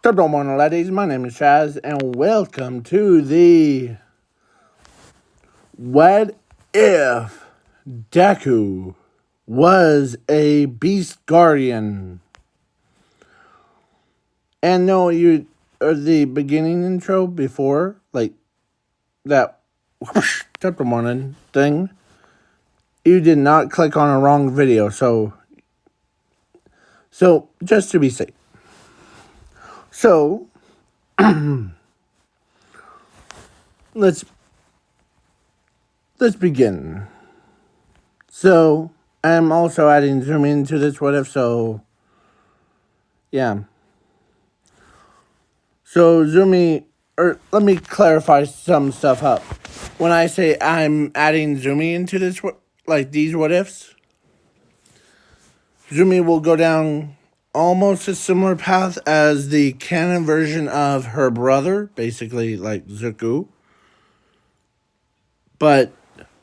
Good morning, ladies. My name is Chaz, and welcome to the What If Deku Was a Beast Guardian? And no, you the beginning intro before, like that good morning thing. You did not click on a wrong video, so just to be safe. So let's begin. So I'm also adding zoom into this what if, so yeah. So let me clarify some stuff up. When I say I'm adding Zumi into this, like these what ifs, Zumi will go down almost a similar path as the canon version of her brother, basically like Zuko. But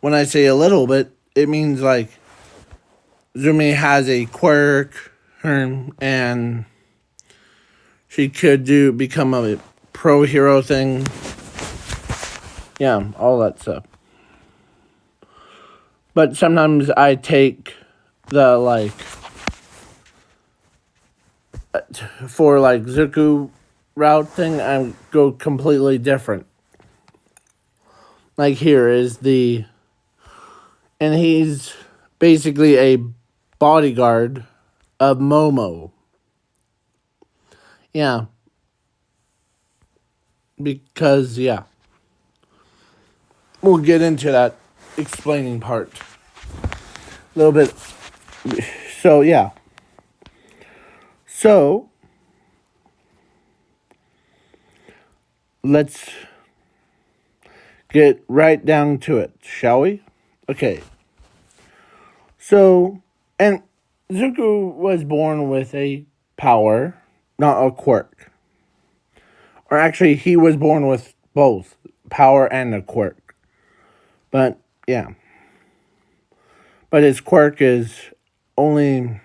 when I say a little bit, it means like Zumi has a quirk, and she could become a pro hero thing. Yeah, all that stuff. But sometimes I take the for Zuko route thing, I go completely different. Like here is and he's basically a bodyguard of Momo. Yeah. Because, yeah. We'll get into that explaining part a little bit. So, yeah. So, let's get right down to it, shall we? Okay. So, and Zuko was born with a power, not a quirk. Or actually, he was born with both power and a quirk. But, yeah. But his quirk is only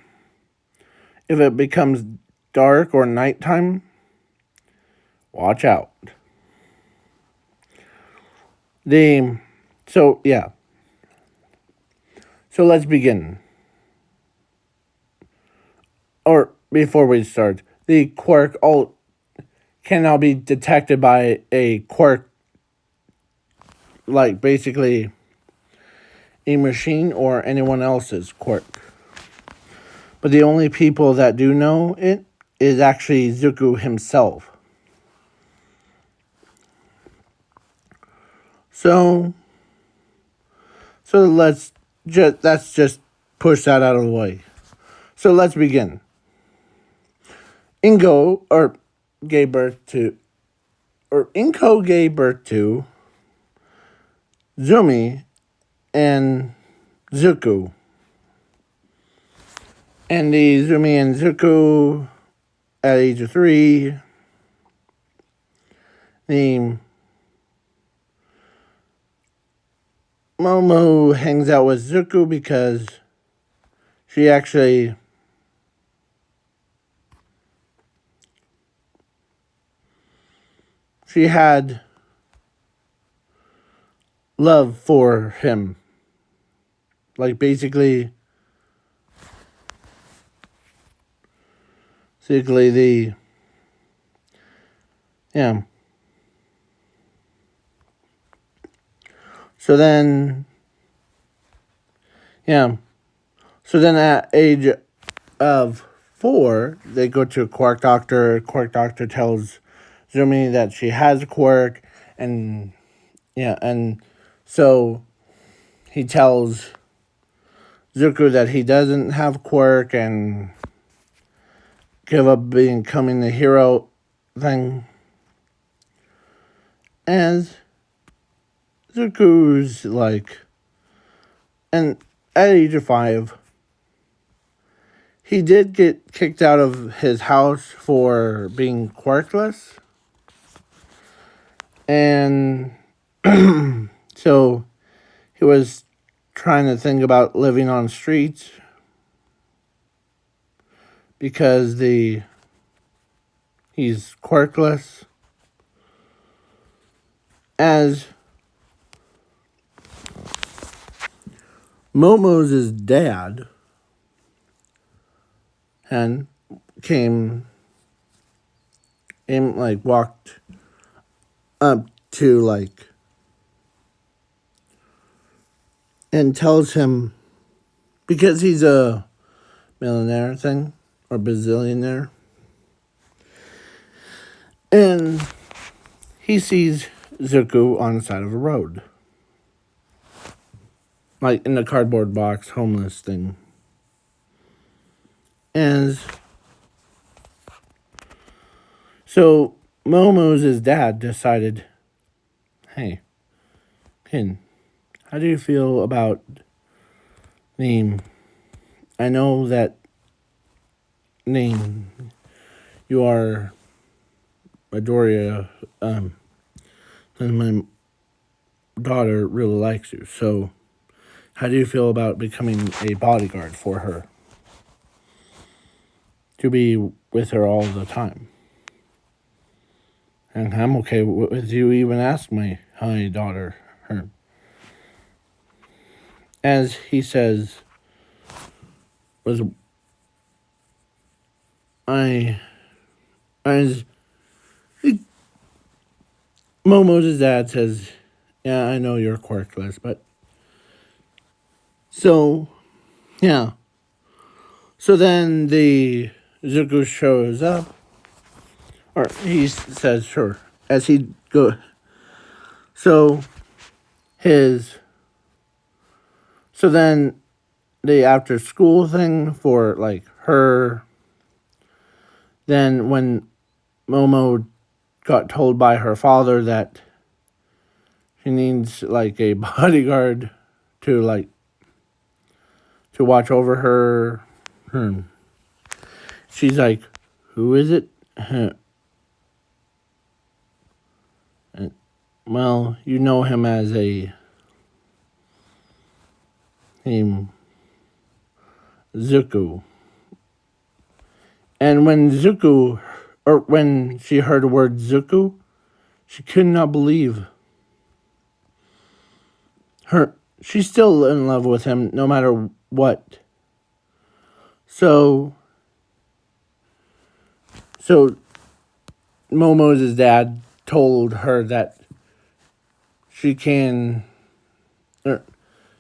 if it becomes dark or nighttime. Watch out. So, yeah. So, let's begin. Or, before we start, the quirk can now be detected by a quirk, like basically a machine or anyone else's quirk. But the only people that do know it is actually Zuko himself. So let's just push that out of the way. So let's begin. Inko gave birth to Zumi and Zuko. And the Zumi and Zuko at age of 3, the Momo hangs out with Zuko because she had love for him. Like basically yeah. So then at age of 4, they go to a quirk doctor. Quirk doctor tells Zumi that she has a quirk, and so he tells Zuko that he doesn't have quirk and give up becoming the hero thing. As Zuko's and at age of 5, he did get kicked out of his house for being quirkless. And so he was trying to think about living on streets because He's quirkless. As Momo's dad and walked up to and tells him, because he's a millionaire thing or bazillionaire, and he sees Zuko on the side of a road, like in the cardboard box, homeless thing. And so Momo's dad decided, hey, kid, how do you feel about name? I know that name, you are Adoria, and my daughter really likes you. So how do you feel about becoming a bodyguard for her? To be with her all the time. And I'm okay with you even ask my daughter her. As he says, was as Momo's dad says, yeah, I know you're quirkless, but so yeah. So then the Zuko shows up, or he says sure as he go. So then the after school thing for her. Then when Momo got told by her father that she needs a bodyguard to to watch over her, she's like, who is it? Well, you know him as a name Zuko. And when she heard the word Zuko, she could not believe she's still in love with him no matter what. So Momo's dad told her that she can.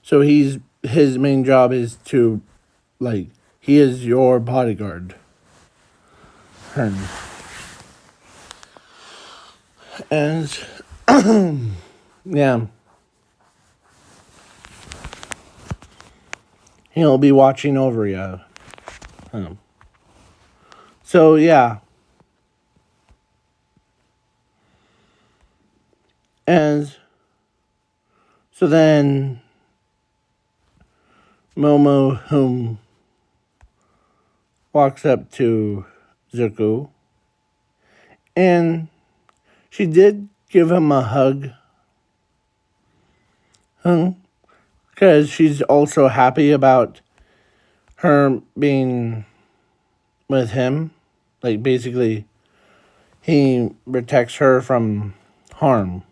So his main job is to, he is your bodyguard. And yeah, he'll be watching over you. So yeah. And so then Momo, whom walks up to Zuko, and she did give him a hug. Because she's also happy about her being with him. Basically, he protects her from harm.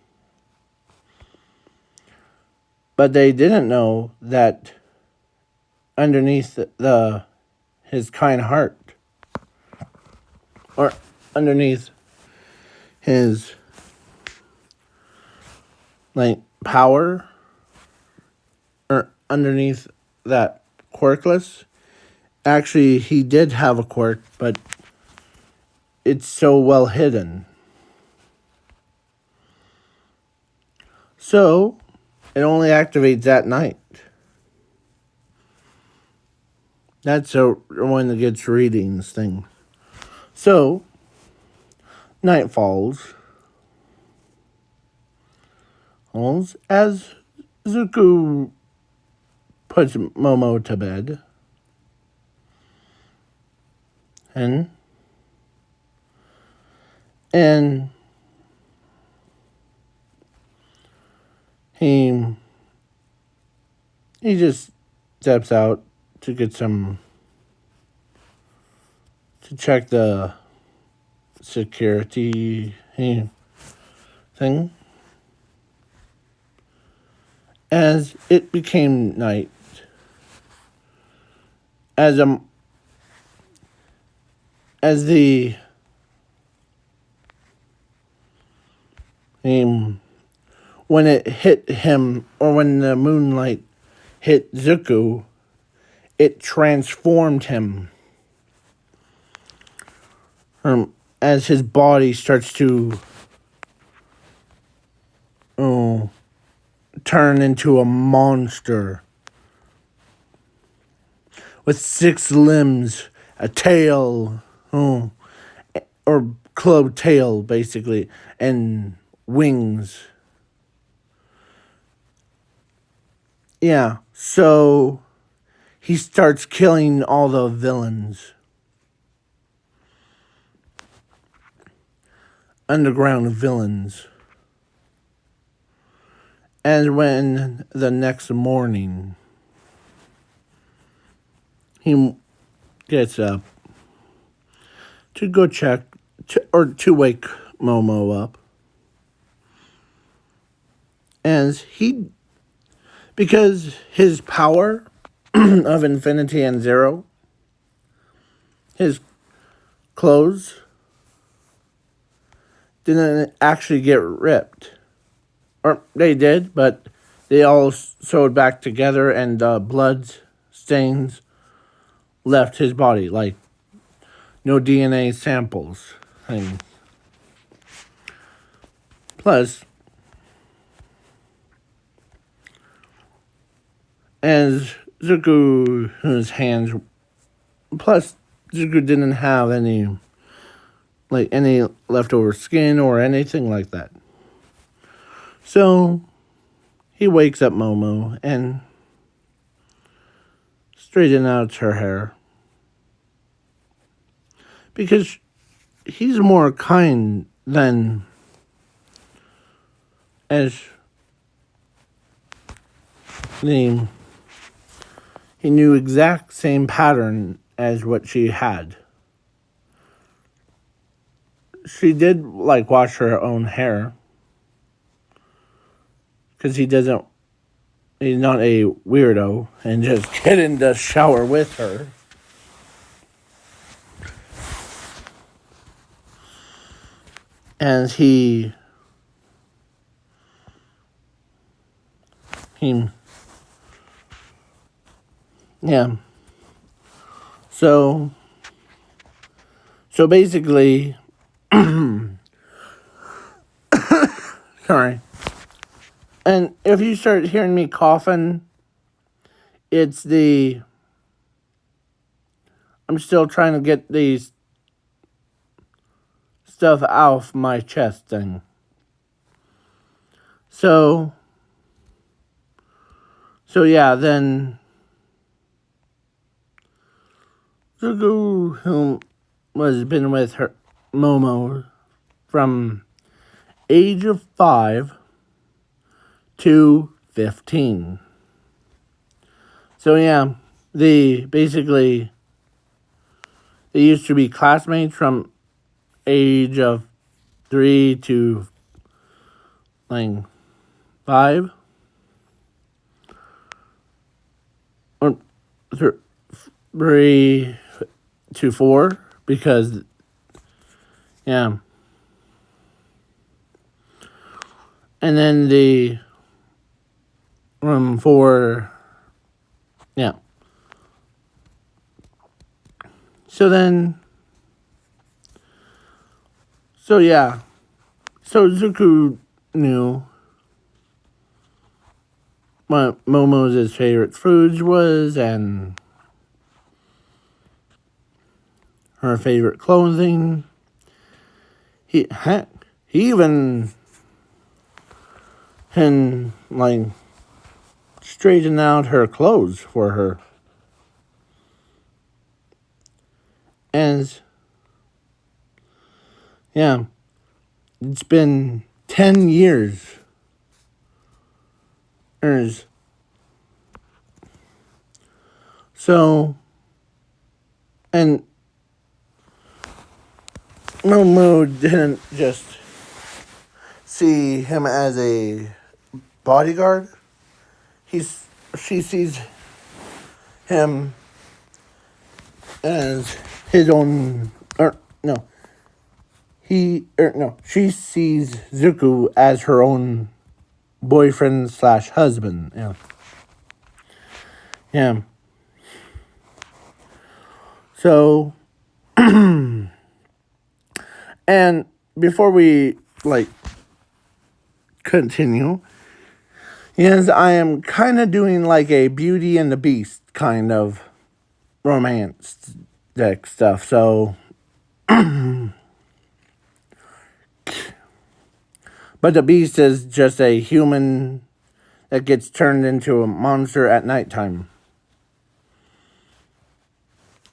But they didn't know that underneath his kind heart, or underneath his power, or underneath that quirkless, actually he did have a quirk, but it's so well hidden. So it only activates at night. That's when it gets readings thing. So night falls. As Zuko puts Momo to bed. And he just steps out to check the security thing. As it became night, as the when it hit him, or when the moonlight hit Zuko, it transformed him. As his body starts to turn into a monster with 6 limbs, a tail, or club tail, basically, and wings. Yeah, so he starts killing all the villains. Underground villains. And when the next morning he gets up to go check, to wake Momo up. And because his power of infinity and zero, his clothes didn't actually get ripped. Or they did, but they all sewed back together, and blood stains left his body, like no DNA samples. Plus, as Zuko's hands, plus Zuko didn't have any leftover skin or anything like that. So he wakes up Momo and straightens out her hair, because he's more kind than as he knew exact same pattern as what she had. She did wash her own hair, because he's not a weirdo and just get in the shower with her. And he yeah. So basically, sorry. And if you start hearing me coughing, it's I'm still trying to get these stuff off my chest thing. So yeah, then Zuko, who was been with her Momo from age of 5 to 15. So yeah, they used to be classmates from age of 3 to 5, or 3 to 4, because yeah. And then the 4, yeah. So yeah. So Zuko knew what Momo's favorite foods was, and her favorite clothing. He even can straighten out her clothes for her. And yeah, it's been 10 years. So, and Momo didn't just see him as a bodyguard. She sees him as his own, or no, she sees Zuko as her own boyfriend slash husband. Yeah. Yeah. So, and before we continue, yes, I am kind of doing like a Beauty and the Beast kind of romance deck stuff. So, but the Beast is just a human that gets turned into a monster at nighttime.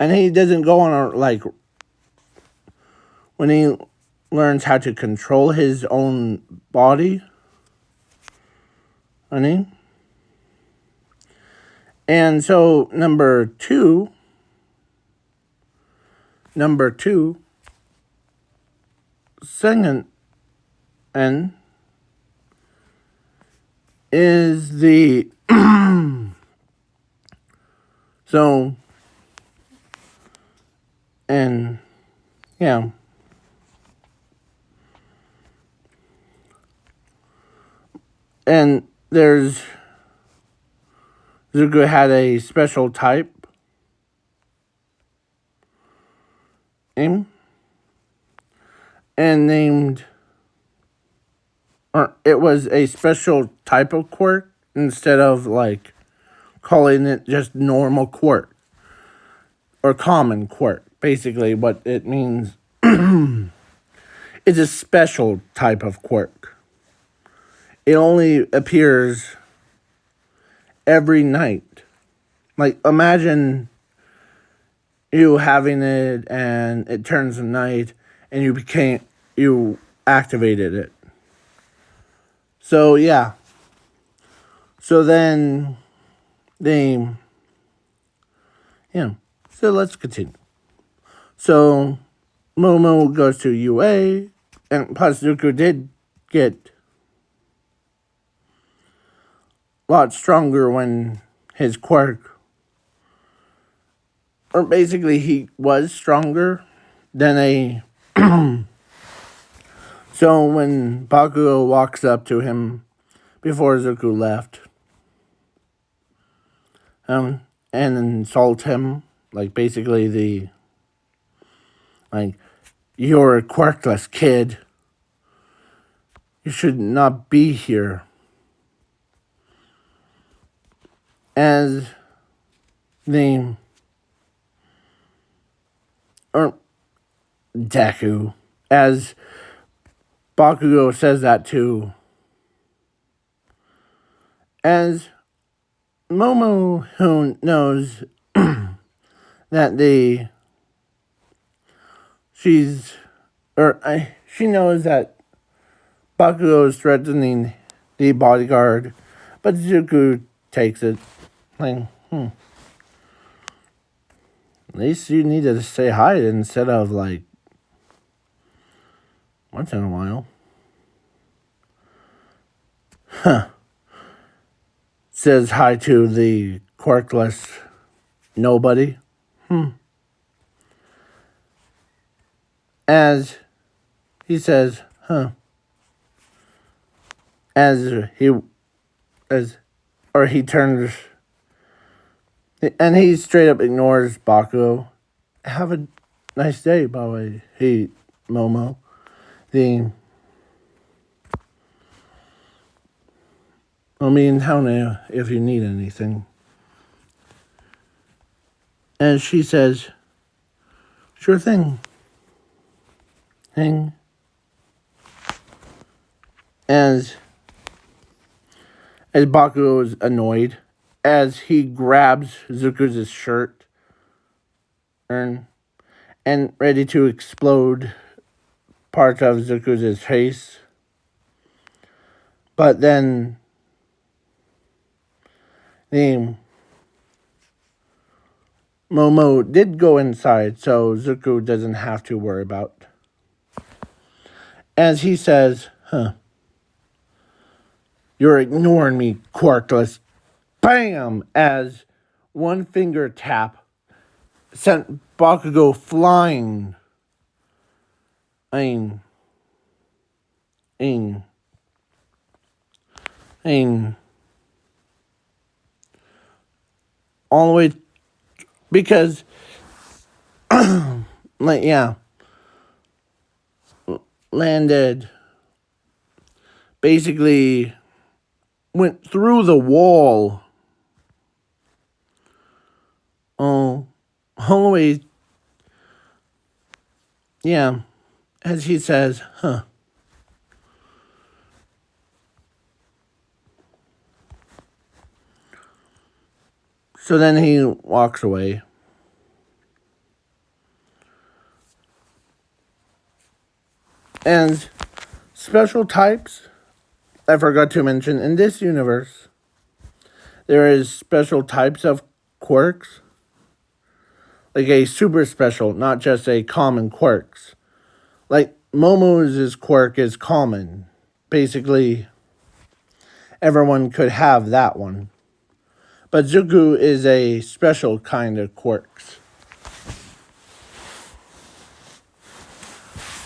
And he doesn't go on when he learns how to control his own body. And so number two, second, and is the so and yeah. And there's Zuko had a special type name and named, or it was a special type of quirk instead of calling it just normal quirk or common quirk. Basically, what it means is a special type of quirk. It only appears every night. Like, imagine you having it and it turns to night and you activated it. So, yeah. So then so let's continue. So, Momo goes to UA, and plus Zuko did get a lot stronger when his quirk, or basically he was stronger than a so when Bakugo walks up to him before Zuko left and insults him, basically you're a quirkless kid, you should not be here, as the or Deku, as Bakugo says that too, as Momo, who knows that she knows that Bakugo is threatening the bodyguard, but Zuko takes it. At least you need to say hi instead of once in a while. Says hi to the quirkless nobody. As he says, he turns, and he straight up ignores Bakugo. Have a nice day, by the way. Hey, Momo. I'll be in town if you need anything. And she says, sure thing. As Bakugo is annoyed, as he grabs Zuko's shirt and ready to explode parts of Zuko's face. But then the Momo did go inside, so Zuko doesn't have to worry about As he says, huh, you're ignoring me, quirkless. Bam! As one finger tap sent Bakugo flying. Aim. Aim. Aim. All the way. Because, like, yeah. Landed. Basically went through the wall. Oh. All the way. Yeah. As he says, huh. So then he walks away. And special types, I forgot to mention, in this universe, there is special types of quirks. Like a super special, not just a common quirks. Like Momo's quirk is common. Basically, everyone could have that one. But Zuko is a special kind of quirks.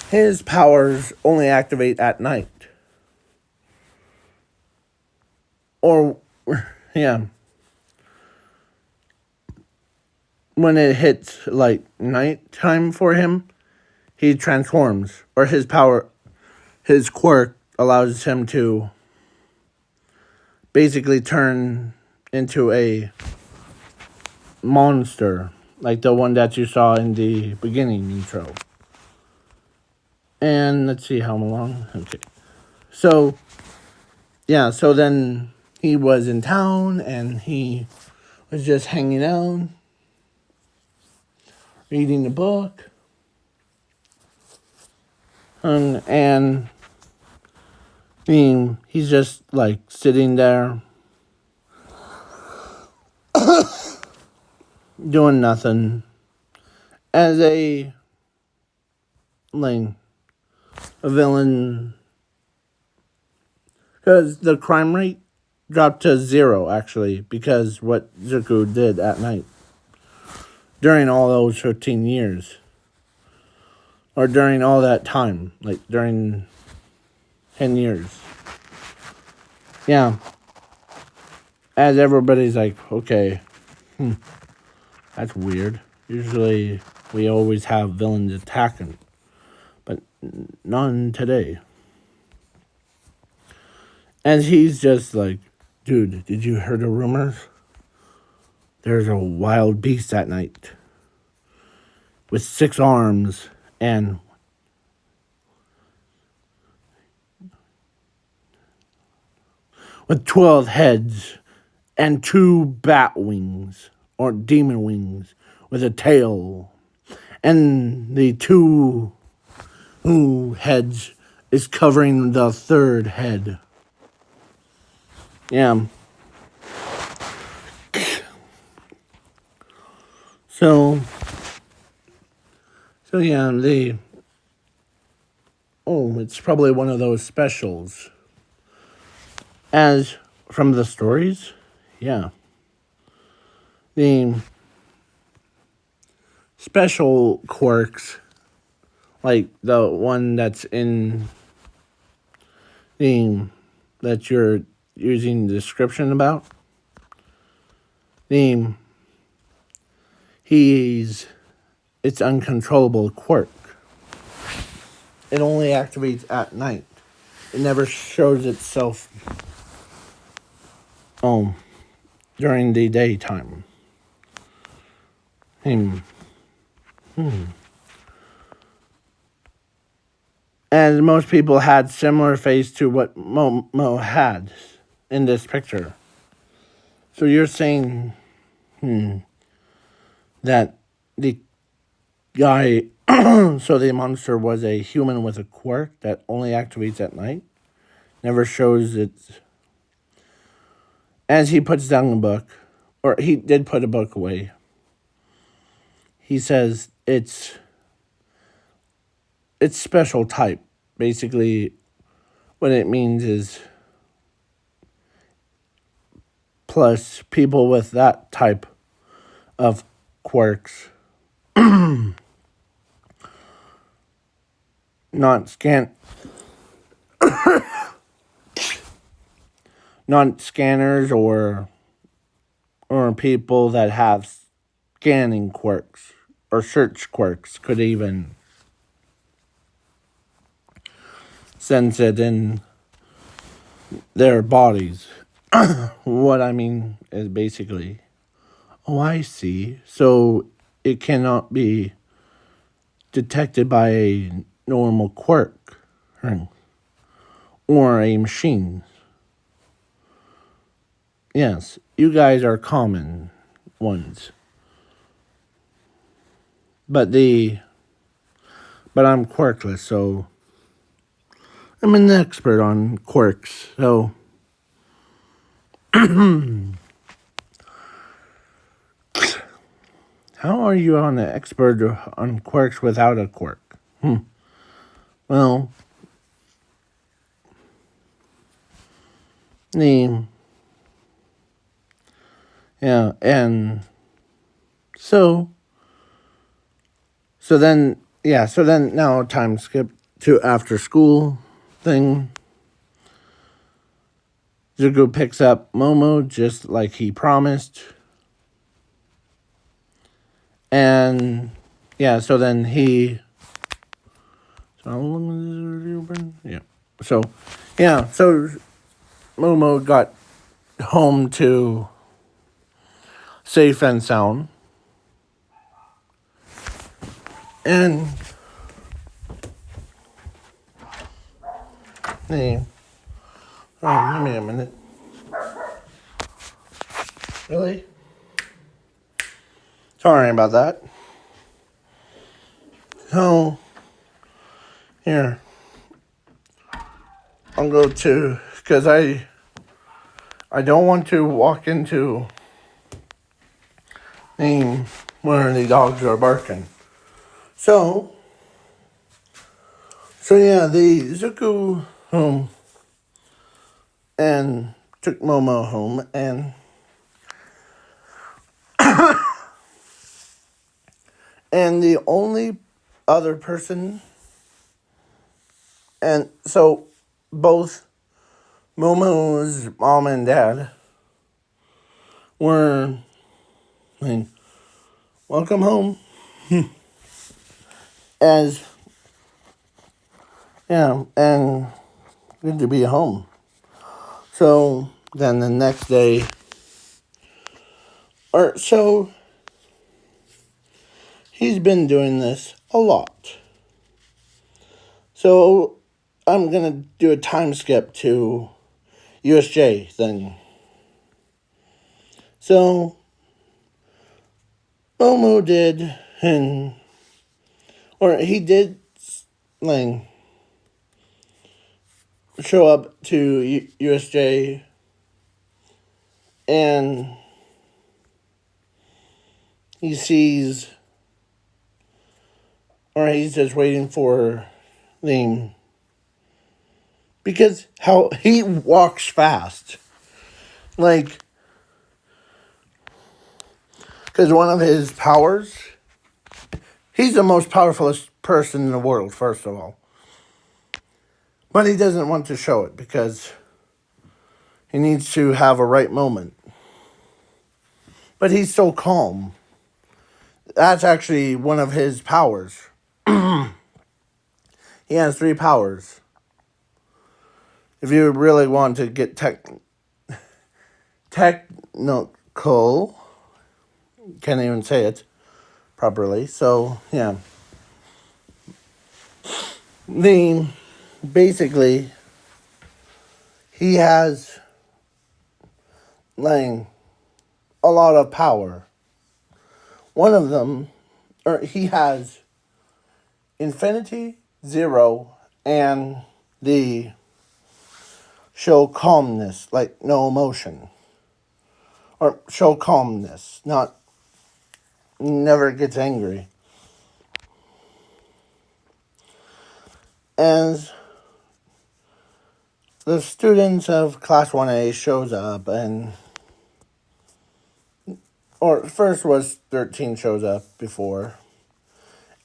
His powers only activate at night. Or, yeah. When it hits, like, nighttime for him, he transforms. Or his power, his quirk allows him to basically turn into a monster. Like the one that you saw in the beginning intro. And let's see how long. Okay. So, yeah, so then he was in town and he was just hanging out, reading the book. And he's just like sitting there doing nothing as a villain, because the crime rate dropped to 0 actually, because what Zuko did at night during all those 15 years, or during all that time, like during 10 years. Yeah. As everybody's like, okay, that's weird. Usually we always have villains attacking, but none today. And he's just like, dude, did you hear the rumors? There's a wild beast at night with 6 arms and with 12 heads and 2 bat wings or demon wings with a tail. And the 2 heads is covering the 3rd head. Yeah. So yeah, it's probably one of those specials. As from the stories, yeah. The special quirks, like the one that's in the that you're using the description about, it's uncontrollable quirk. It only activates at night. It never shows itself during the daytime. And most people had similar face to what Mo had in this picture. So you're saying that the guy, so the monster was a human with a quirk that only activates at night? Never shows its... As he puts down the book, or he did put a book away, he says it's special type. basically what it means is plus people with that type of quirks, not scan not scanners or people that have scanning quirks or search quirks could even sense it in their bodies. What I mean is basically, oh, I see. So it cannot be detected by a normal quirk or a machine. Yes, you guys are common ones. But I'm quirkless, so I'm an expert on quirks. So how are you an expert on quirks without a quirk? Well, the yeah, and so then now time skip to after school thing. Zuko picks up Momo just like he promised. And yeah, so then he so how long is this review been? So Momo got home to safe and sound. And hey, give me a minute. Really? Sorry about that. So, here. I'll go to, because I don't want to walk into where the dogs are barking. So yeah, the Zuko home and took Momo home, and the only other person, and so both Momo's mom and dad were like, welcome home. And good to be home. So then the next day, he's been doing this a lot. So I'm going to do a time skip to USJ thing. So Momo did, he did, like, show up to USJ, and he sees, he's just waiting for the, because how he walks fast, like, because one of his powers, he's the most powerful person in the world, first of all. But he doesn't want to show it because he needs to have a right moment. But he's so calm. That's actually one of his powers. He has 3 powers. If you really want to get technical, can't even say it properly. So, yeah. Basically, he has, like, a lot of power. One of them, he has infinity, 0, and the show calmness, like no emotion. Or show calmness, never gets angry. And the students of Class 1A shows up or first was 13 shows up before,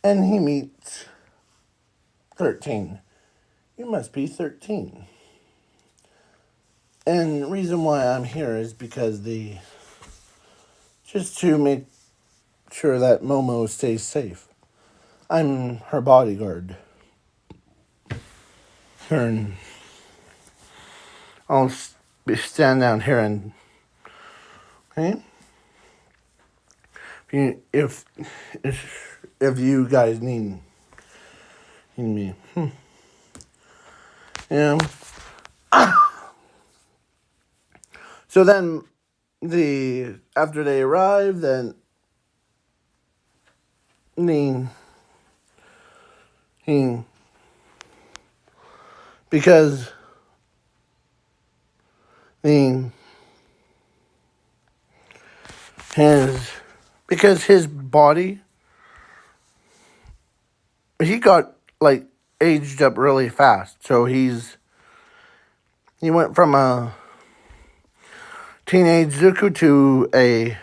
and he meets 13. You must be 13. And the reason why I'm here is because just to make sure that Momo stays safe. I'm her bodyguard. And I'll stand down here and, okay? If you guys need me. Yeah. So then after they arrive, then because his body, he got like aged up really fast. So he went from a teenage Zuko to a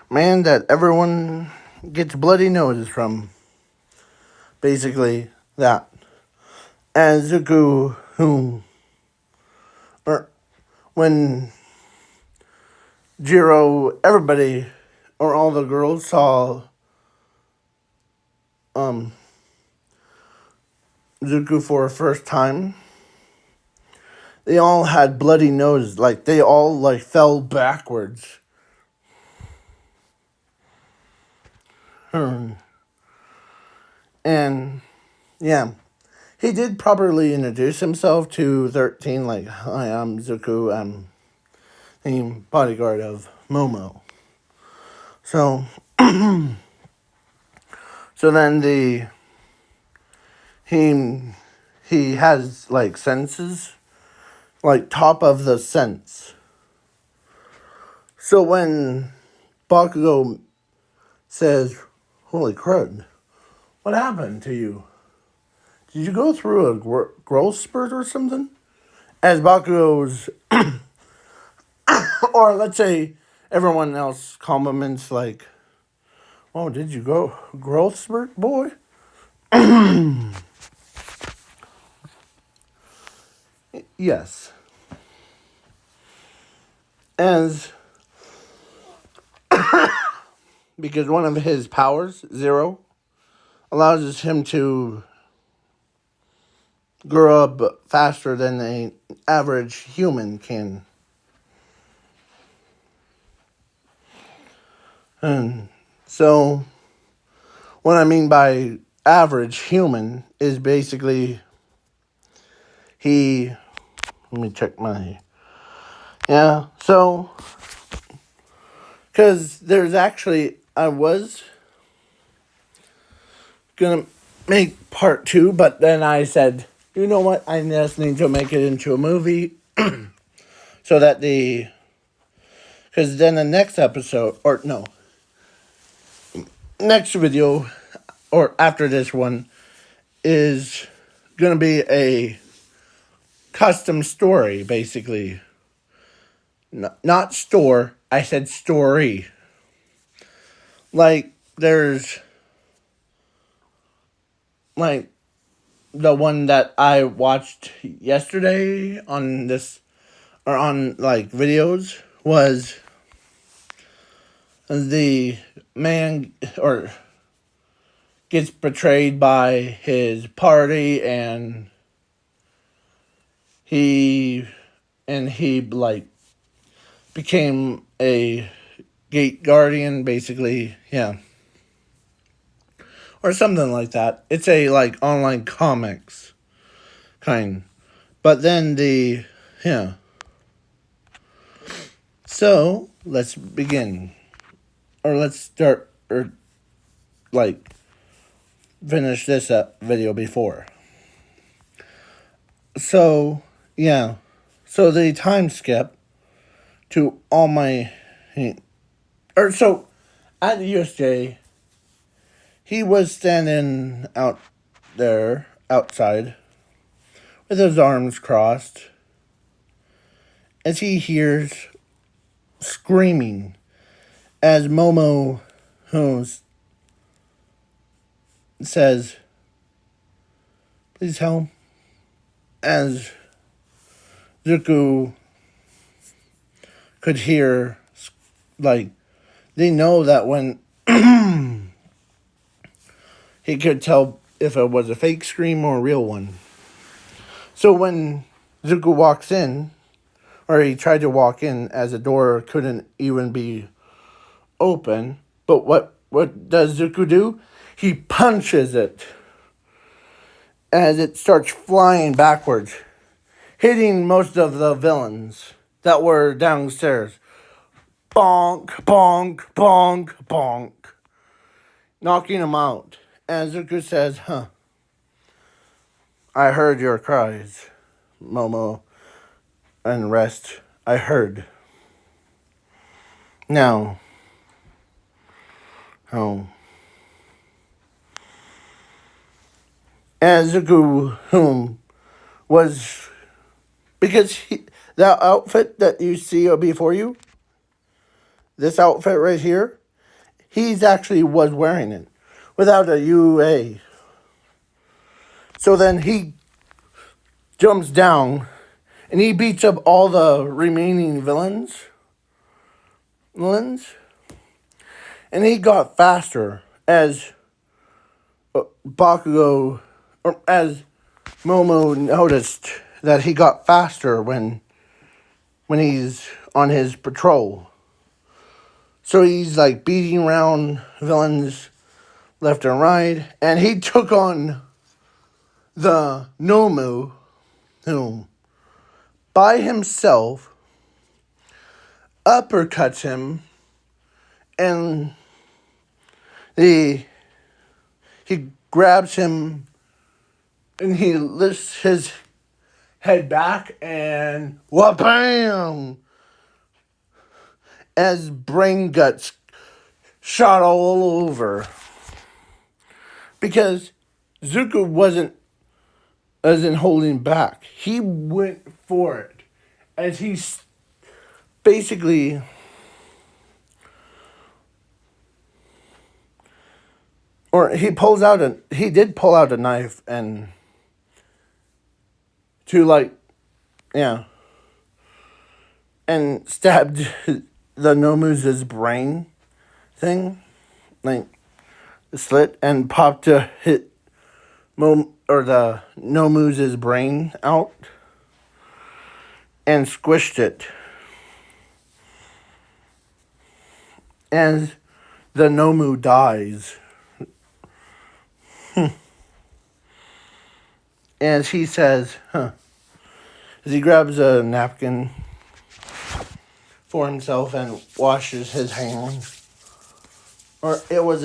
man that everyone gets bloody noses from. Basically that. And Zuko, when everybody, or all the girls saw Zuko for the first time, they all had bloody noses. Like, they all, fell backwards. And, yeah. He did properly introduce himself to 13, like, hi, I'm Zuko, I'm the bodyguard of Momo. So, so then he has, senses, top of the sense. So when Bakugo says, holy crud, what happened to you? Did you go through a growth spurt or something? As Bakugo's, or let's say everyone else compliments, oh, did you go growth spurt, boy? Yes. Because one of his powers, Zero, allows him to grow up faster than an average human can. And so, what I mean by average human is basically let me check so, because there's actually, I was gonna make part 2, but then I said, you know what, I just need to make it into a movie, so that because then the next episode, or no, next video, or after this one, is gonna be a custom story, basically. Not store, I said story. There's, the one that I watched yesterday on this, or on, videos, was the man, or gets betrayed by his party, and he became a gate guardian, basically, yeah. Or something like that. It's a, online comics kind. But then yeah. So, let's begin. Or let's start, or, finish this video before. So, yeah. So, the time skip to all my, so, at the USJ, he was standing outside, with his arms crossed, as he hears screaming as Momo Hoos says, "Please help." As Zuko could hear, like, they know that when he could tell if it was a fake scream or a real one. So when Zuko walks in, or he tried to walk in as the door couldn't even be open, but what does Zuko do? He punches it as it starts flying backwards, hitting most of the villains that were downstairs. Bonk, bonk, bonk, bonk. Knocking them out. And Zuko says, I heard your cries, Momo and rest. I heard. Now, home. And Zuko, whom was, because that outfit that you see before you, this outfit right here, he's actually was wearing it without a UA. So then he jumps down and he beats up all the remaining villains. And he got faster as Bakugo, or as Momo noticed that he got faster when he's on his patrol. So he's like beating around villains left and right, and he took on the Nomu, who by himself uppercuts him, and he grabs him and he lifts his head back and wha-bam! As brain guts shot all over. Because Zuko wasn't holding back. He went for it. As he basically he did pull out a knife and and stabbed the Nomu's brain thing, like slit, and popped the Nomu's brain out and squished it. And the Nomu dies. And he says, as he grabs a napkin for himself and washes his hands. Or it was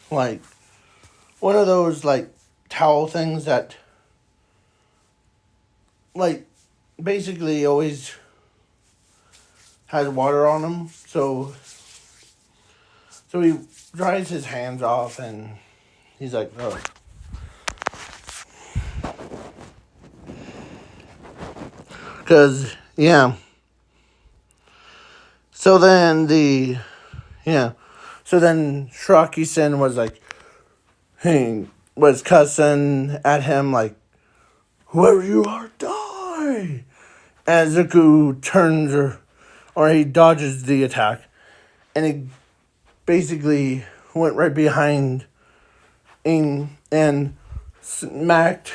one of those, towel things that, basically always has water on them. So he dries his hands off and he's like, oh. Because, yeah. So then Shiraki-sen was was cussing at him like, whoever you are, die! And Zuko turns or he dodges the attack. And he basically went right behind Aang and smacked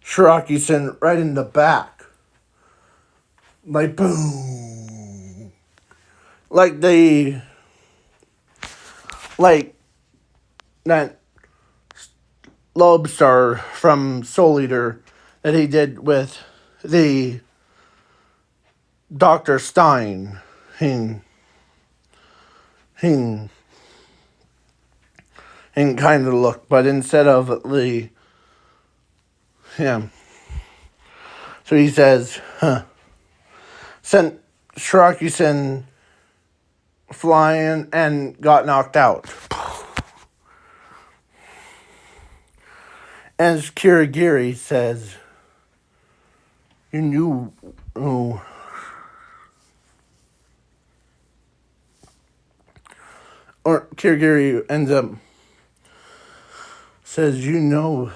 Shiraki-sen right in the back. Like, boom. Like that Lobestar from Soul Eater that he did with the Dr. Stein. And kind of look, but instead of the, So he says, sent Shiraki-sen flying and got knocked out. As Kirigiri says, you knew who. Or Kirigiri ends up says, you know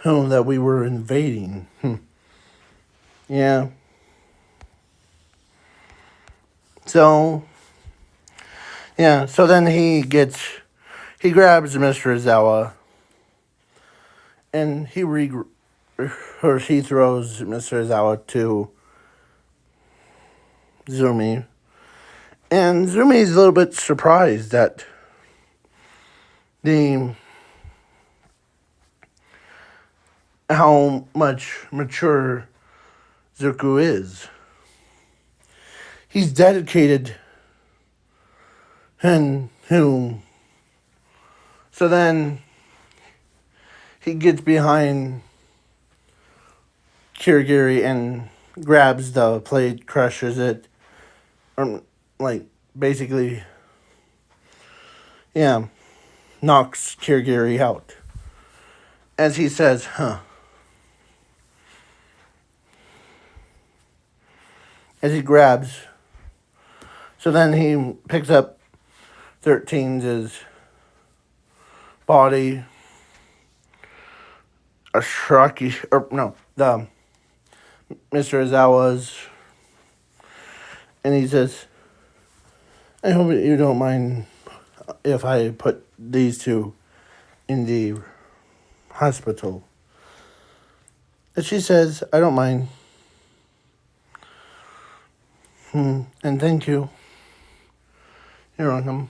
that we were invading. Yeah. So, yeah, so then he grabs Mr. Izawa, and he throws Mr. Izawa to Zumi. And Zumi's a little bit surprised at how much mature Zuko is. He's dedicated and who. So then he gets behind Kirigiri and grabs the plate, crushes it, or basically, yeah, knocks Kirigiri out. As he says, as he grabs. So then he picks up 13's body, a Shraki, or no, the Mr. Izawa's, and he says, I hope you don't mind if I put these two in the hospital. And she says, I don't mind. And thank you. You're welcome.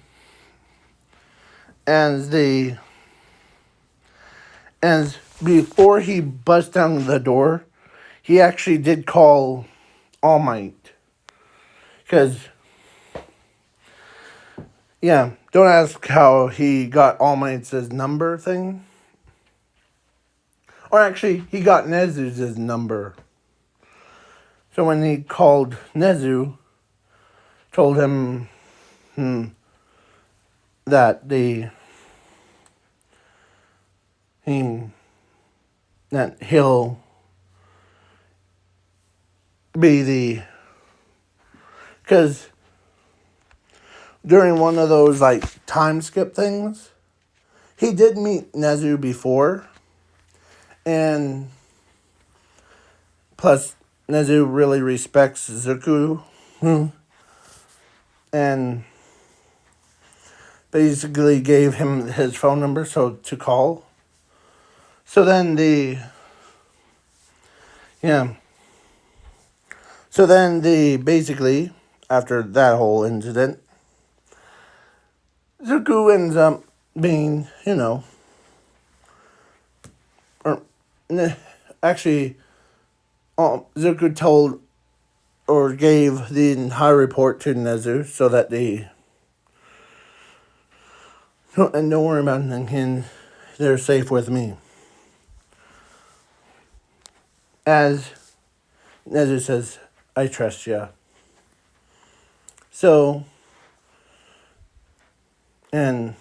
And before he busts down the door, he actually did call All Might. Because, yeah, don't ask how he got All Might's number thing. Or actually, he got Nezu's number. So when he called Nezu, told him that that he'll be because during one of those time skip things, he did meet Nezu before, and plus Nezu really respects Zuko, and basically gave him his phone number to call. So then basically, after that whole incident, Zuko ends up being, actually, Zuko told or gave the entire report to Nezu so that and don't worry about anything, they're safe with me. As Nezu says, I trust ya. So then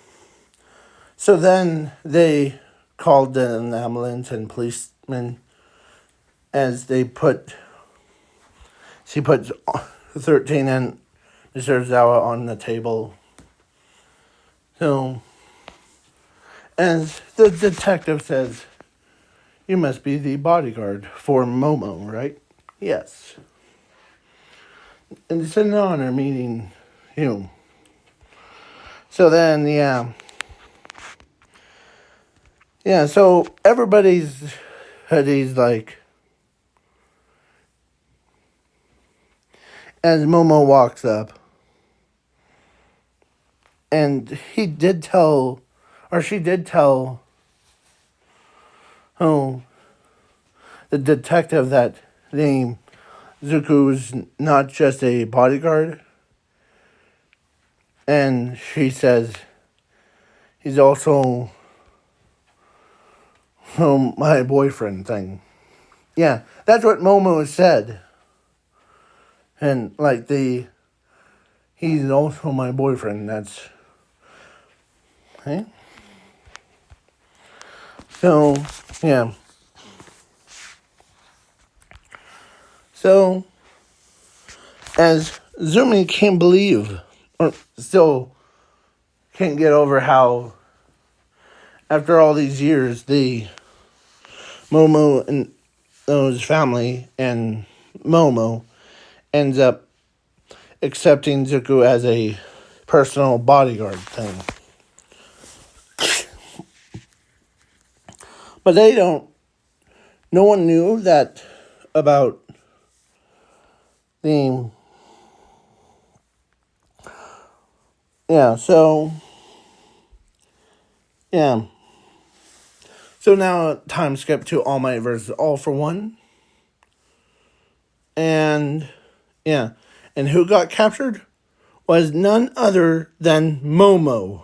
they called an ambulance and policemen as she put 13 and Mr. Zawa on the table. So, as the detective says, you must be the bodyguard for Momo, right? Yes. And it's an honor meeting you. So then, yeah, so everybody's hoodies as Momo walks up, and she did tell the detective that Zuko's not just a bodyguard, and she says he's also my boyfriend thing. Yeah, that's what Momo said. And he's also my boyfriend. That's okay. So yeah. So, as Zumi can't believe, or still can't get over how, after all these years, the Momo and his family and Momo ends up accepting Zuko as a personal bodyguard thing. But they don't. No one knew that about the. Yeah, so. Yeah. So now, time skip to All Might versus All for One. And. Yeah. And who got captured? Was none other than Momo.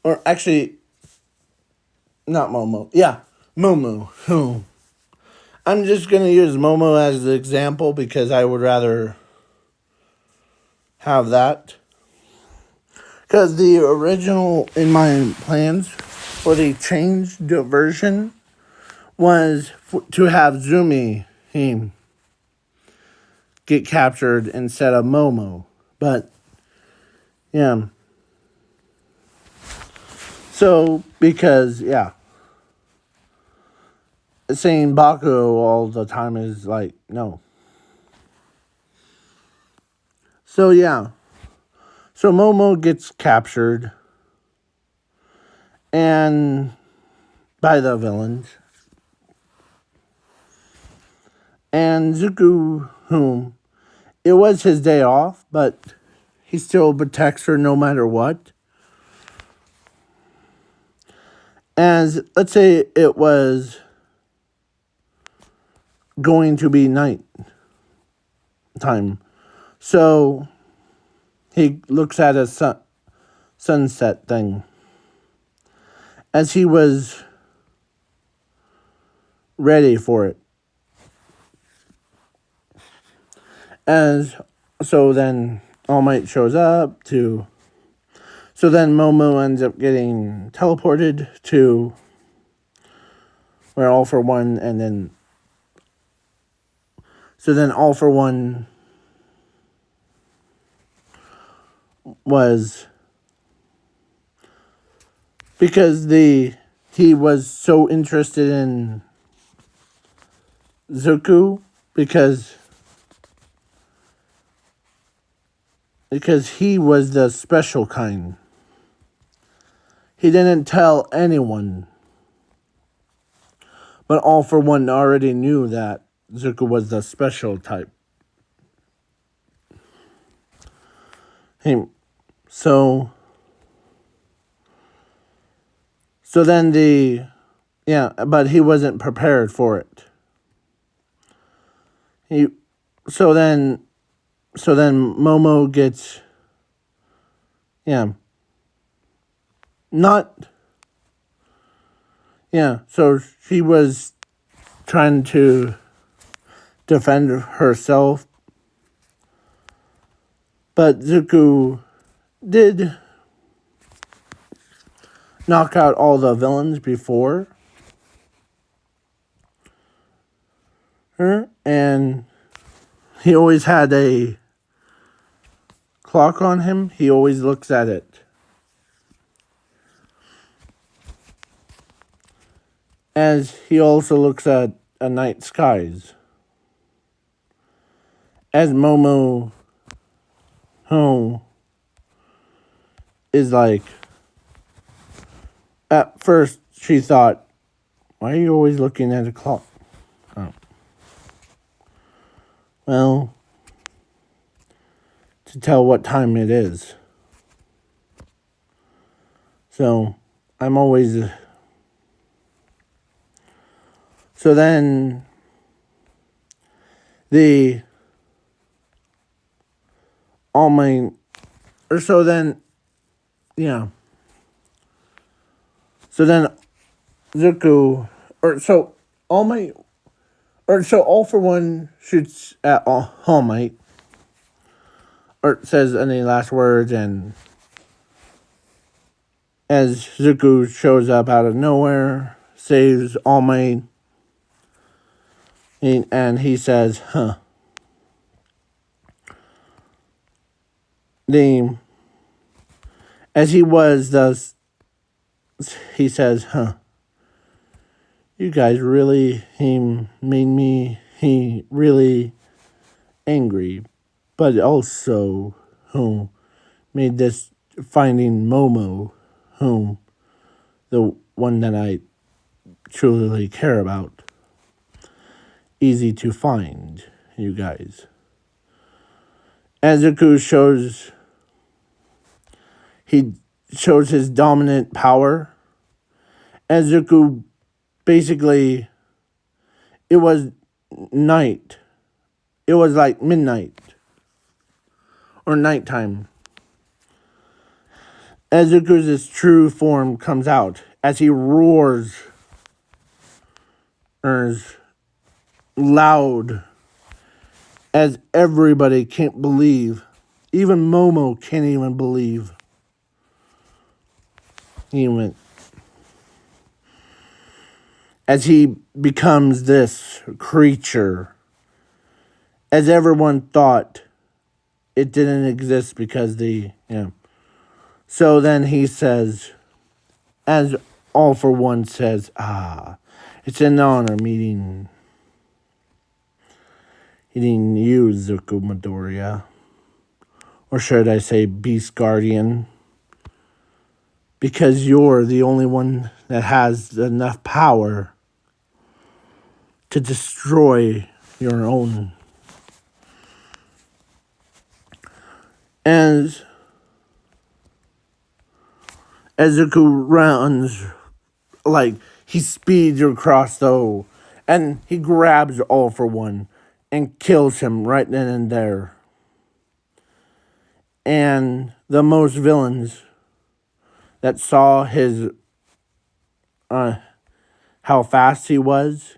Or actually, not Momo. Yeah, Momo. I'm just going to use Momo as the example because I would rather have that. Because the original in my plans for the changed version was to have Zumi get captured instead of Momo. But, yeah. So, because, yeah. Saying Baku all the time is like, no. So, yeah. So, Momo gets captured. And by the villains. And Zuko, whom it was his day off, but he still protects her no matter what. As let's say it was going to be night time. So he looks at a sunset thing. As he was ready for it. So then All Might shows up to. So then Momo ends up getting teleported to where All for One, and then. So then All for One was. Because he was so interested in Zuko because he was the special kind. He didn't tell anyone. But All for One already knew that Zuko was the special type. So then but he wasn't prepared for it. So then Momo gets, so she was trying to defend herself, but Zuko did knock out all the villains before her, and he always had a clock on him. He always looks at it. As he also looks at a night skies. As Momo is like, at first she thought, why are you always looking at a clock? Oh. Well, to tell what time it is. So, I'm always. So then, So then Zuko, All for One shoots at All Might, or says any last words, and as Zuko shows up out of nowhere, saves all my... And he says, huh. As he was thus, he says, huh. You guys really, made me, really angry. But also, made this finding Momo, the one that I truly care about, easy to find, you guys. As Deku he shows his dominant power. As Deku, basically, it was night. It was like midnight or nighttime. As Zuku's true form comes out, as he roars loud, as everybody can't believe. Even Momo can't even believe. As he becomes this creature, as everyone thought it didn't exist because So then he says, as All for One says, it's an honor meeting you, Zuko Midoriya. Or should I say Beast Guardian? Because you're the only one that has enough power to destroy your own. As Zuko runs, like, he speeds across the O, and he grabs All for One and kills him right then and there. And the most villains that saw his how fast he was,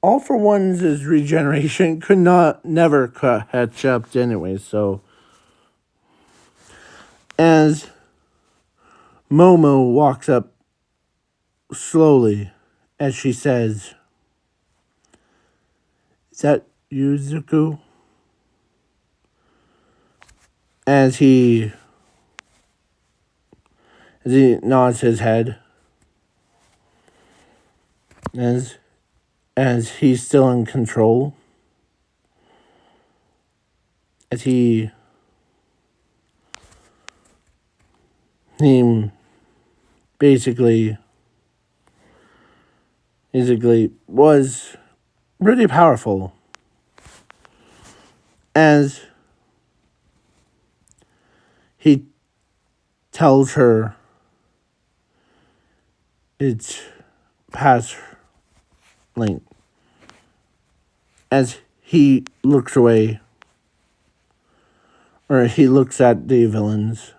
All for One's regeneration could never catch up anyway. So as Momo walks up slowly, as she says, "Is that you, Zuko?" As he nods his head, as he's still in control, as he basically was really powerful. As he tells her it's past length. As he looks away, or he looks at the villains,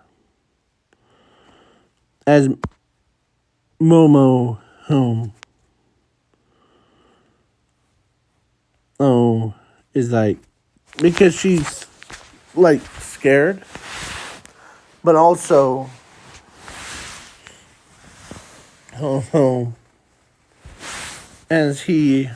as Momo, is like, because she's like scared, but also, as he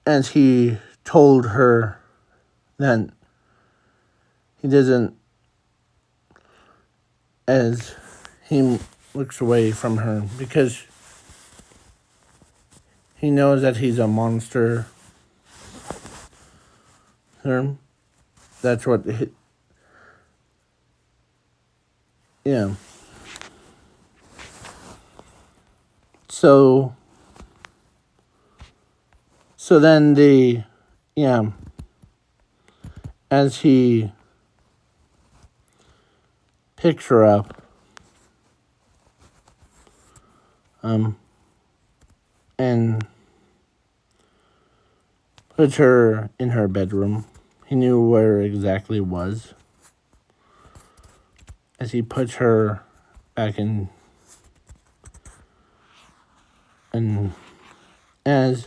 as he told her that he doesn't, as he looks away from her, because he knows that he's a monster. That's what So then as he picks her up, and puts her in her bedroom. He knew where exactly it was. As he puts her back in, and as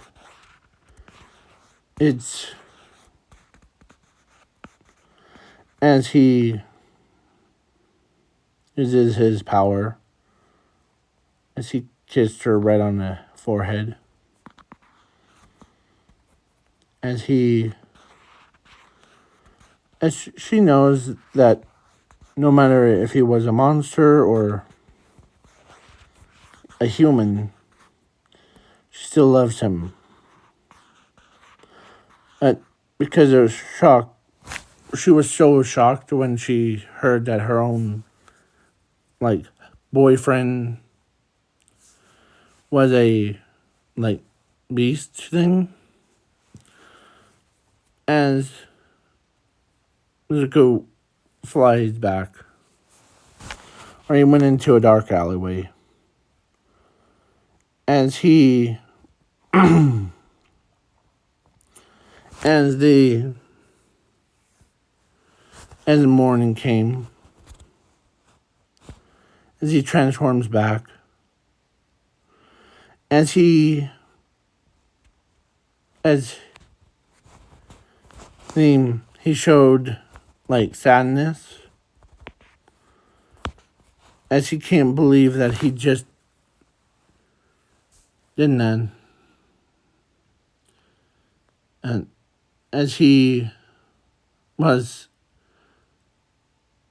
it's as he uses his power, as he kissed her right on the forehead, as she knows that no matter if he was a monster or a human, she still loves him. Because it was shock, she was so shocked when she heard that her own boyfriend was a beast thing. As Zuko flies back, or he went into a dark alleyway. As he, as the morning came, as he transforms back, as he showed sadness, as he can't believe that he just did that, and as he was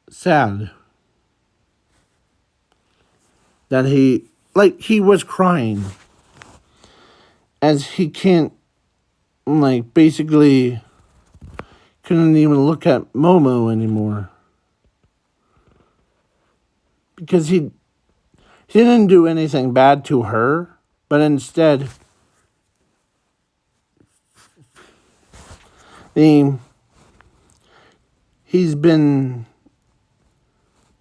sad that he was crying, as he can't basically couldn't even look at Momo anymore, because he didn't do anything bad to her, but instead he's been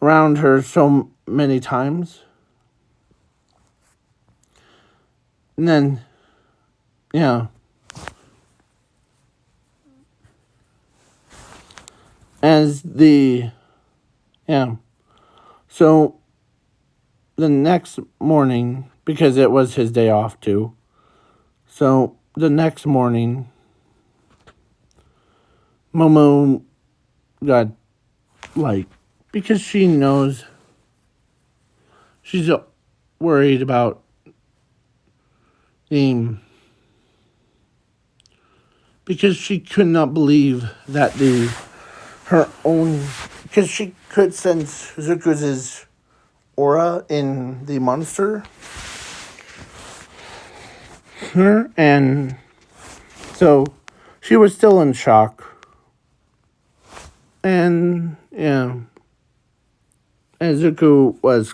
around her so many times. And then, so the next morning, because it was his day off too, so the next morning, Momo got, because she knows, she's worried about because she could not believe that because she could sense Zuko's aura in the monster, and so she was still in shock. And and Zuko was,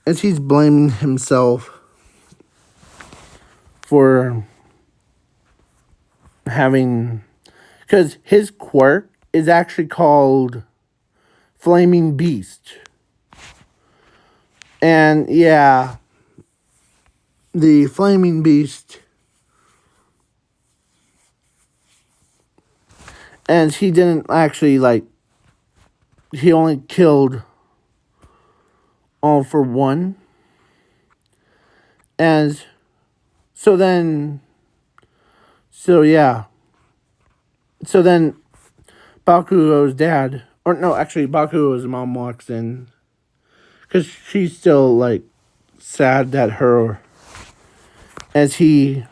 as he's blaming himself for having, because his quirk is actually called Flaming Beast. And the Flaming Beast, and he didn't actually he only killed all for one. So then Bakugo's dad, or no, actually Bakugo's mom walks in, because she's still sad that she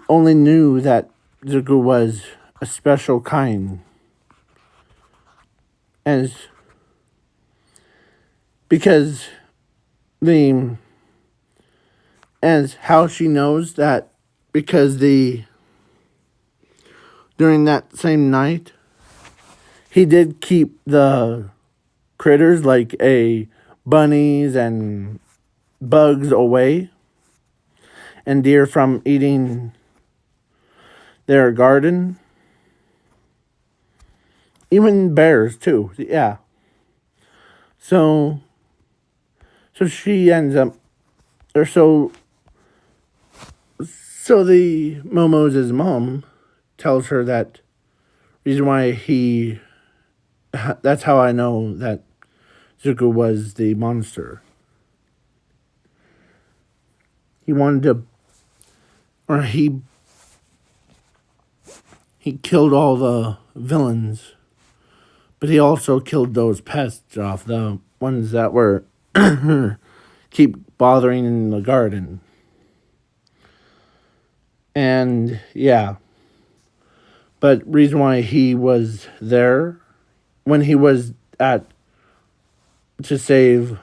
only knew that Zuko was a special kind, because as how she knows that, because during that same night, he did keep the critters bunnies and bugs away, and deer from eating their garden, even bears too. So she ends up, or so the Momo's mom tells her that reason why that's how I know that Zuko was the monster. He wanted to, or he he killed all the villains, but he also killed those pests off, the ones that were keep bothering in the garden. And yeah, but reason why he was there when he was at to save,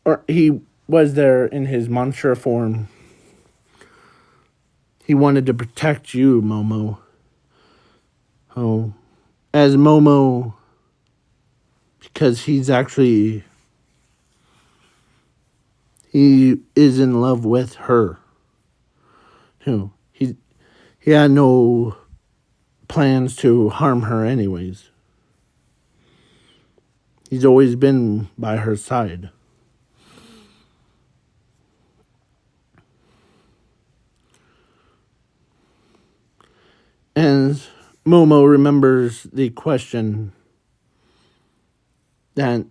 or he was there in his monster form. He wanted to protect you, Momo. Oh, as Momo, because he is in love with her. He had no plans to harm her anyways. He's always been by her side. And Momo remembers the question that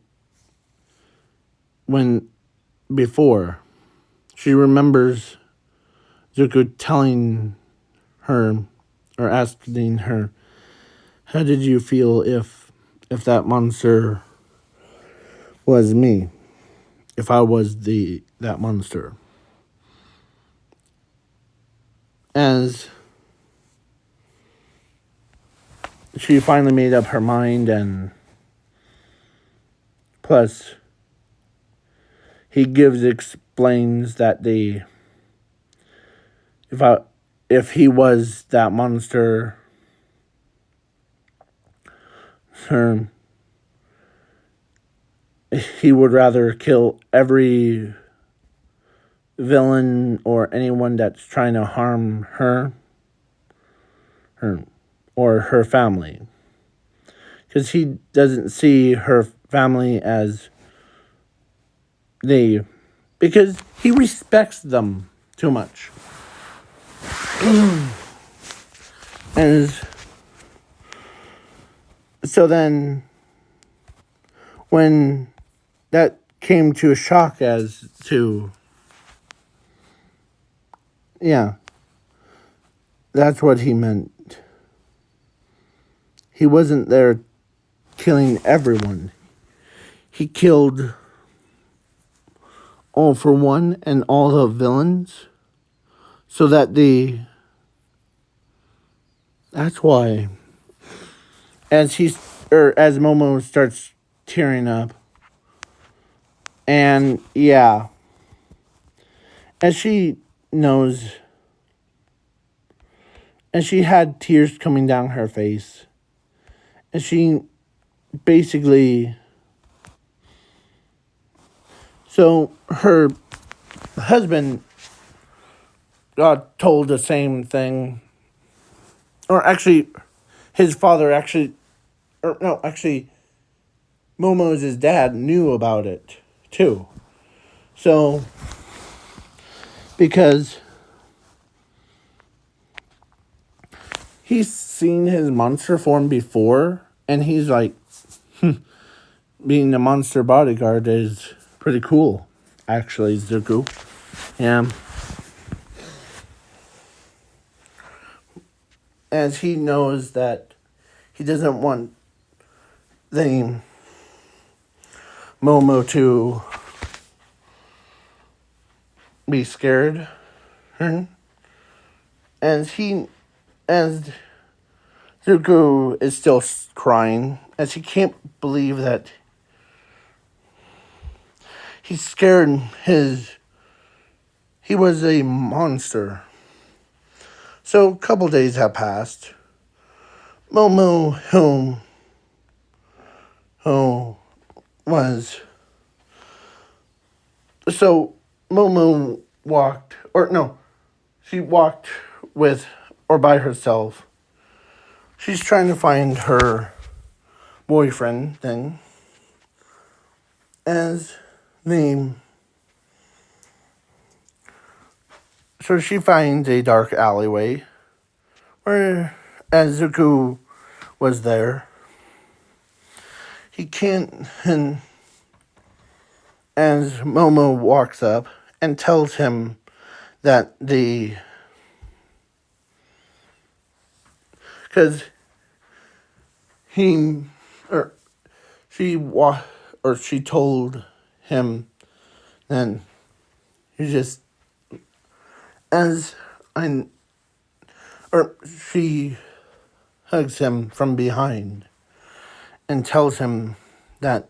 when before she remembers Zuko telling her or asking her, how did you feel if that monster was me? If I was that monster? As she finally made up her mind, and plus he explains that if he was that monster, he would rather kill every villain or anyone that's trying to harm her or her family, because he doesn't see her family as because he respects them too much. And so then when that came to a shock as to, yeah, that's what he meant. He wasn't there killing everyone. He killed all for one and all the villains, so that that's why as Momo starts tearing up, and yeah, as she knows, and she had tears coming down her face, and she basically, so her husband got told the same thing, or actually his father Momo's dad knew about it too. So because he's seen his monster form before, and he's like, being a monster bodyguard is pretty cool, actually, Zuko. Yeah. As he knows that he doesn't want the Momo to be scared. As Zuko is still crying, as he can't believe that he's scared he was a monster. So a couple days have passed. Momo, who was, so Momo she walked with, or by herself. She's trying to find her boyfriend thing. So she finds a dark alleyway where, as Zuko was there, he can't, and as Momo walks up and tells him that because he or she or she told him, then he just as I or she hugs him from behind and tells him that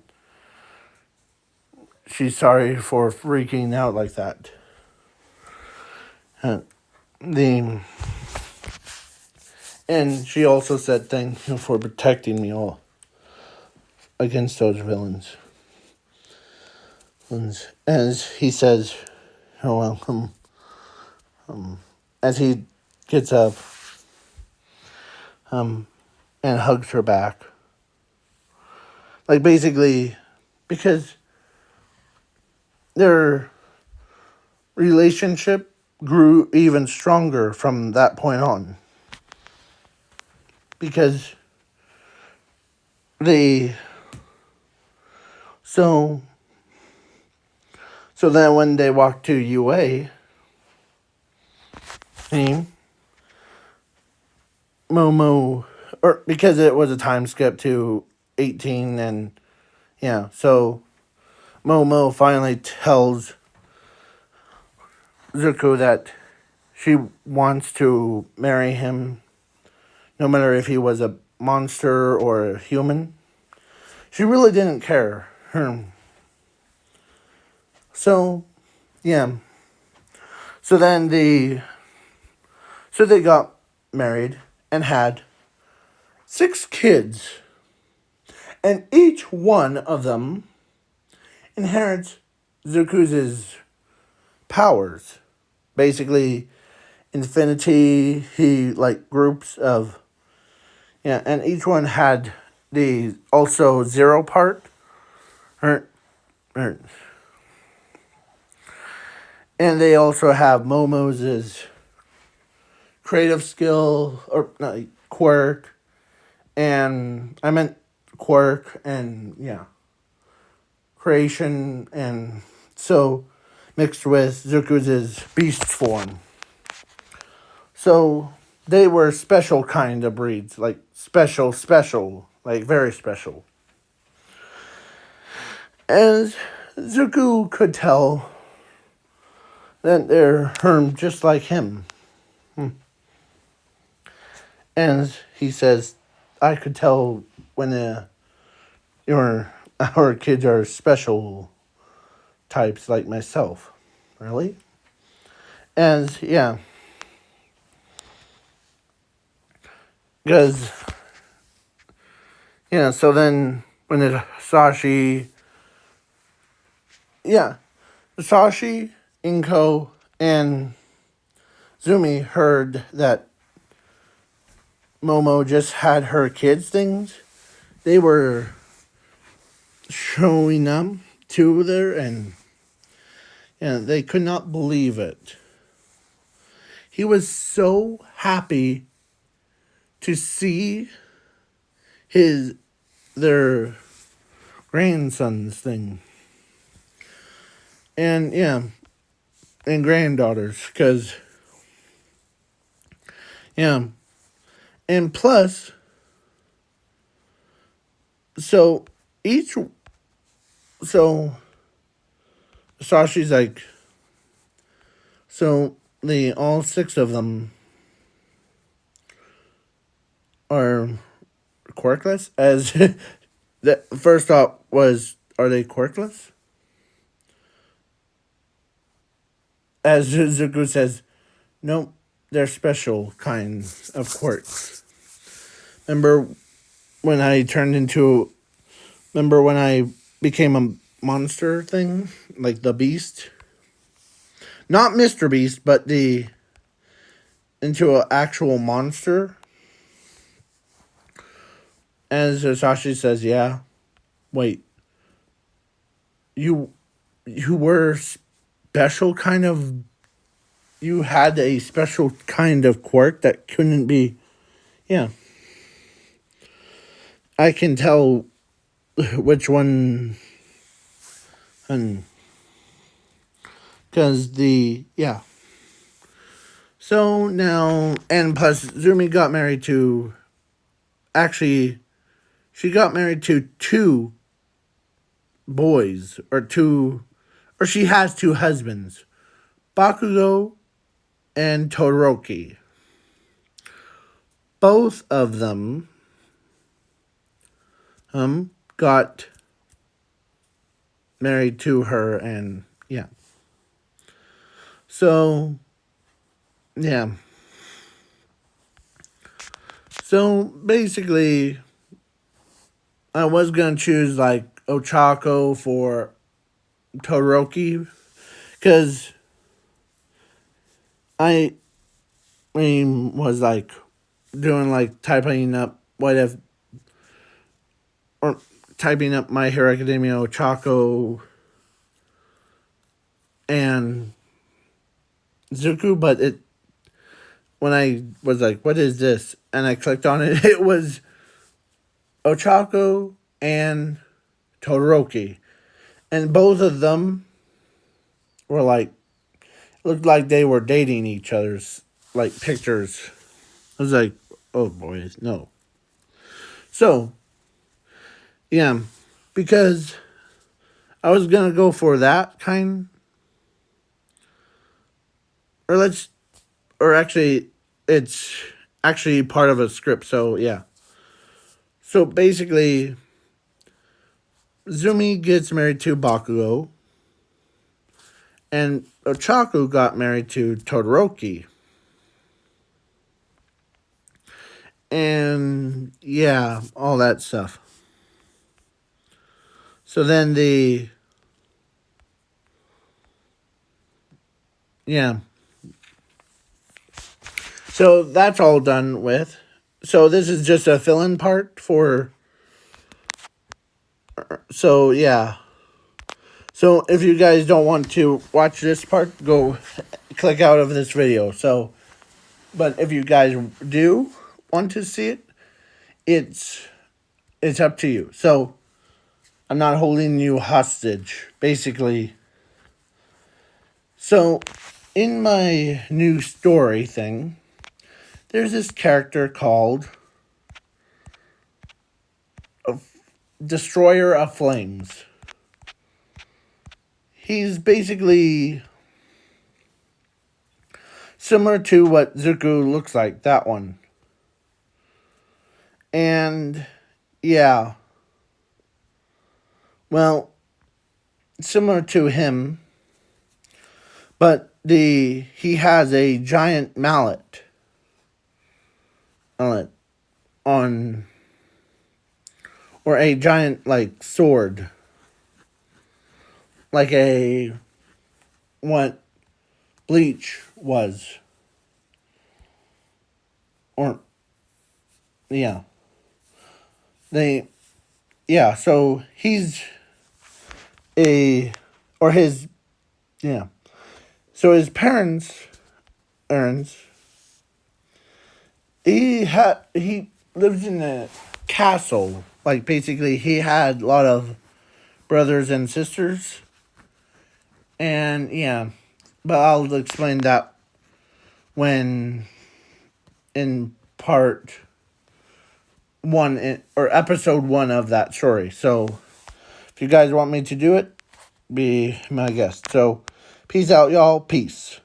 she's sorry for freaking out like that. The and she also said thank you for protecting me all against those villains. As he says, you're welcome. As he gets up and hugs her back. Like basically, because their relationship grew even stronger from that point on. Because they so then when they walked to UA, Momo, or because it was a time skip to 18, and yeah, so Momo finally tells Zuko that she wants to marry him, no matter if he was a monster or a human. She really didn't care. So, yeah. So then they got married and had 6 kids. And each one of them inherits Zuko's powers. Basically, infinity, he like groups of, yeah, and each one had the also zero part. Or, or, and they also have Momo's creative skill, or not, quirk, and I meant quirk and, yeah, creation, and so mixed with Zuko's beast form. So they were special kind of breeds, like special, like very special. As Zuko could tell that they're just like him. And he says, I could tell when our kids are special types like myself. Really? And yeah. Because, yeah, so then when Sashi, Inko, and Zumi heard that Momo just had her kids things, they were showing them to there, and they could not believe it. He was so happy to see their grandsons thing. And yeah, and granddaughters, because yeah, and plus, so Sashi's like, so all 6 of them are quirkless. As the first thought was, are they quirkless? As Zuko says, nope, they're special kind of quirks. Remember when I became a monster thing? Like the beast? Not Mr. Beast, but into an actual monster? As Sashi says, yeah, wait, you were special kind of, you had a special kind of quirk that couldn't be, yeah. I can tell which one, and because so now, and plus Zumi got married to actually, she got married to two boys, or she has two husbands, Bakugo and Todoroki. Both of them got married to her, and yeah. So, yeah. So, basically, I was going to choose, like, Ochako for Todoroki, because I was, like, doing, like, typing up typing up My Hero Academia Ochako and Zuko, but when I was like, what is this? And I clicked on it, it was Ochako and Todoroki. And both of them were like, looked like they were dating each other's, like, pictures. I was like, oh boy, no. So, yeah, because I was going to go for that kind. Or actually, it's actually part of a script, so yeah. So basically, Zumi gets married to Bakugo, and Ochaku got married to Todoroki. And yeah, all that stuff. So then yeah. So that's all done with. So this is just a fill-in part for, so yeah. So if you guys don't want to watch this part, go click out of this video. So, but if you guys do want to see it, it's up to you. So I'm not holding you hostage, basically. So in my new story thing, there's this character called Destroyer of Flames. He's basically similar to what Zuko looks like, that one. And yeah, well, similar to him, but he has a giant mallet on, or a giant, like, sword, like what Bleach was, or yeah, so he's so his parents, Aaron's, he lives in a castle. Like, basically, he had a lot of brothers and sisters. And, yeah. But I'll explain that when in part 1, or episode 1 of that story. So, if you guys want me to do it, be my guest. So, peace out, y'all. Peace.